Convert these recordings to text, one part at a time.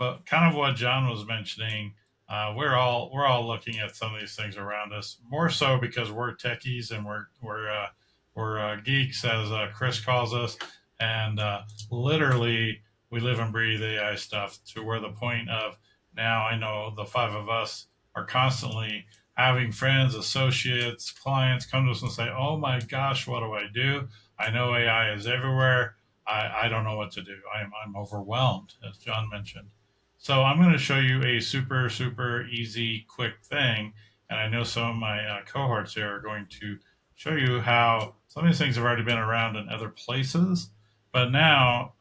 But kind of what John was mentioning, we're all looking at some of these things around us more so because we're techies and we're geeks, as Chris calls us, and literally we live and breathe AI stuff to where the point of now I know the five of us are constantly having friends, associates, clients come to us and say, "Oh my gosh, what do I do? I know AI is everywhere. I don't know what to do. I'm overwhelmed," as John mentioned. So I'm going to show you a super, super easy, quick thing. And I know some of my cohorts here are going to show you how some of these things have already been around in other places. But now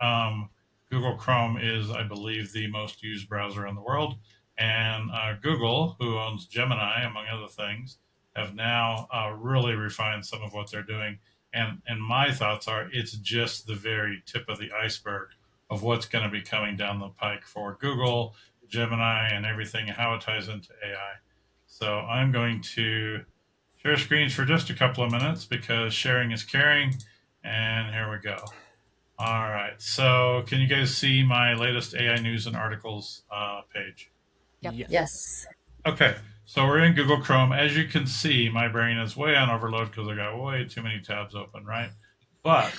Google Chrome is, I believe, the most used browser in the world. And Google, who owns Gemini, among other things, have now really refined some of what they're doing. And my thoughts are it's just the very tip of the iceberg of what's going to be coming down the pike for Google, Gemini, and everything, and how it ties into AI. So I'm going to share screens for just a couple of minutes because sharing is caring. And here we go. All right. So can you guys see my latest AI news and articles page? Yep. Yes. Okay. So we're in Google Chrome. As you can see, my brain is way on overload because I got way too many tabs open, right? But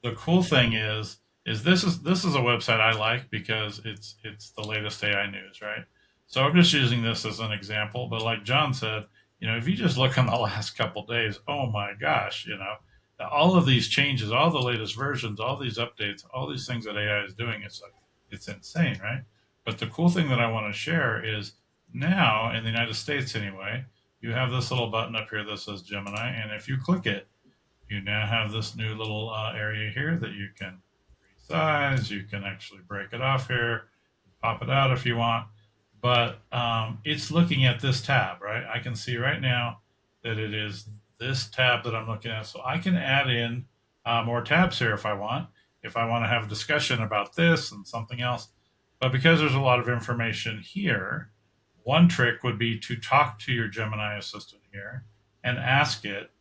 the cool thing is this is a website I like because it's the latest AI news, right? So I'm just using this as an example, but like John said, if you just look in the last couple days, oh my gosh, all of these changes, all the latest versions, all these updates, all these things that AI is doing, it's insane, right? But the cool thing that I want to share is now in the United States anyway, you have this little button up here that says Gemini, and if you click it, you now have this new little area here that you can resize. You can actually break it off here, pop it out if you want. But it's looking at this tab, right? I can see right now that it is this tab that I'm looking at. So I can add in more tabs here if I want. If I want to have a discussion about this and something else. But because there's a lot of information here, one trick would be to talk to your Gemini assistant here and ask it.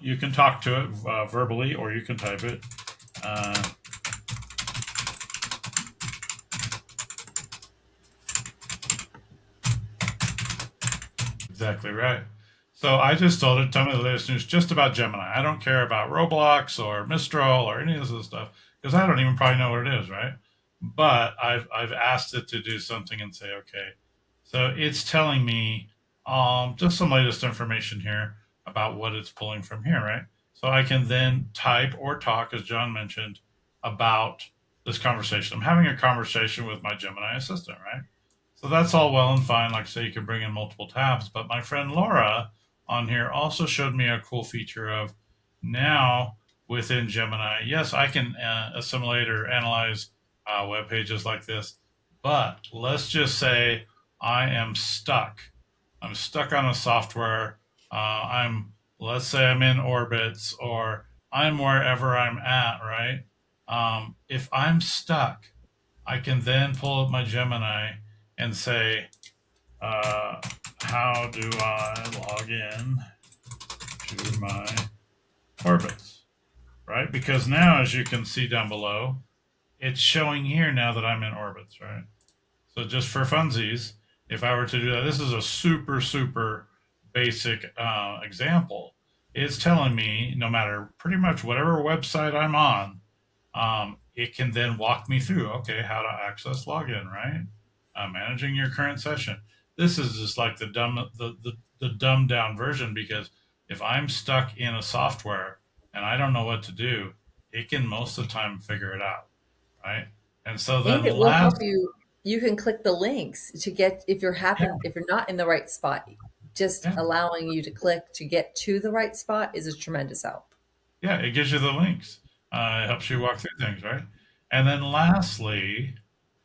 You can talk to it verbally or you can type it. Exactly right. So I just told it, tell me the latest news just about Gemini. I don't care about Roblox or Mistral or any of this stuff because I don't even probably know what it is, right? But I've asked it to do something and say, okay. So it's telling me just some latest information here about what it's pulling from here, right? So I can then type or talk, as John mentioned, about this conversation. I'm having a conversation with my Gemini assistant, right? So that's all well and fine. Like I say, you can bring in multiple tabs. But my friend Laura on here also showed me a cool feature of now within Gemini. Yes, I can assimilate or analyze web pages like this. But let's just say I am stuck. I'm stuck on a software. Let's say I'm in Orbitz or I'm wherever I'm at, right? If I'm stuck, I can then pull up my Gemini and say, how do I log in to my Orbitz, right? Because now, as you can see down below, it's showing here now that I'm in Orbitz, right? So just for funsies, if I were to do that, this is a super, super basic example. It's telling me no matter pretty much whatever website I'm on, it can then walk me through, okay, how to access login, right? Managing your current session. This is just like the dumbed down version because if I'm stuck in a software and I don't know what to do, it can most of the time figure it out, right? And so then And it will help you. You can click the links to get if you're not in the right spot. Just allowing you to click to get to the right spot is a tremendous help. Yeah, it gives you the links. It helps you walk through things, right? And then lastly,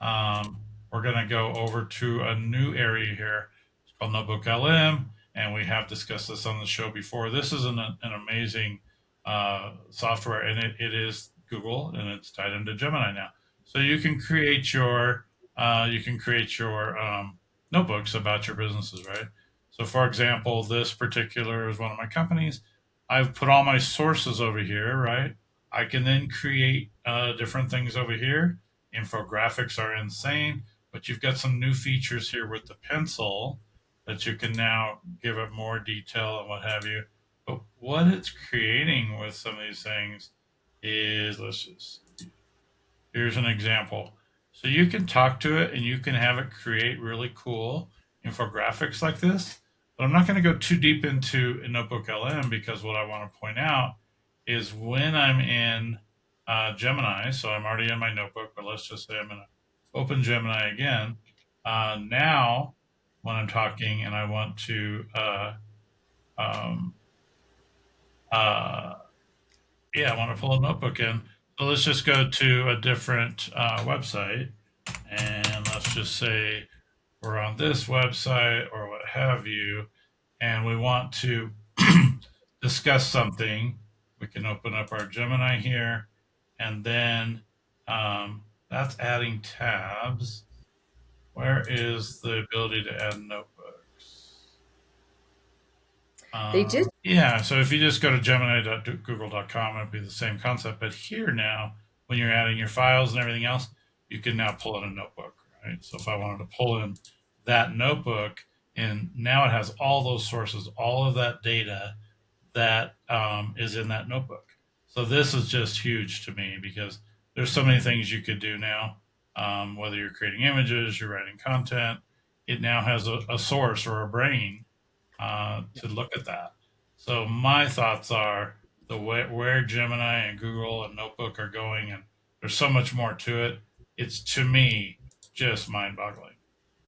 we're going to go over to a new area here. It's called NotebookLM, and we have discussed this on the show before. This is an amazing software, and it is Google, and it's tied into Gemini now. So you can create your notebooks about your businesses, right? So, for example, this particular is one of my companies. I've put all my sources over here, right? I can then create different things over here. Infographics are insane, but you've got some new features here with the pencil that you can now give it more detail and what have you. But what it's creating with some of these things is, let's just, here's an example. So you can talk to it and you can have it create really cool infographics like this. But I'm not going to go too deep into Notebook LM because what I want to point out is when I'm in Gemini, so I'm already in my notebook, but let's just say I'm going to open Gemini again. Now, when I'm talking and I want to um, uh, yeah, I want to pull a notebook in. So let's just go to a different website, and let's just say we're on this website or what have you, and we want to discuss something. We can open up our Gemini here, and then that's adding tabs. Where is the ability to add notebooks? They did. Yeah, so if you just go to gemini.google.com, it'd be the same concept. But here now, when you're adding your files and everything else, you can now pull in a notebook, right? So if I wanted to pull in that notebook, and now it has all those sources, all of that data that is in that notebook. So this is just huge to me because there's so many things you could do now. Whether you're creating images, you're writing content, it now has a source or a brain to look at that. So my thoughts are the way where Gemini and Google and Notebook are going, and there's so much more to it. It's to me just mind-boggling.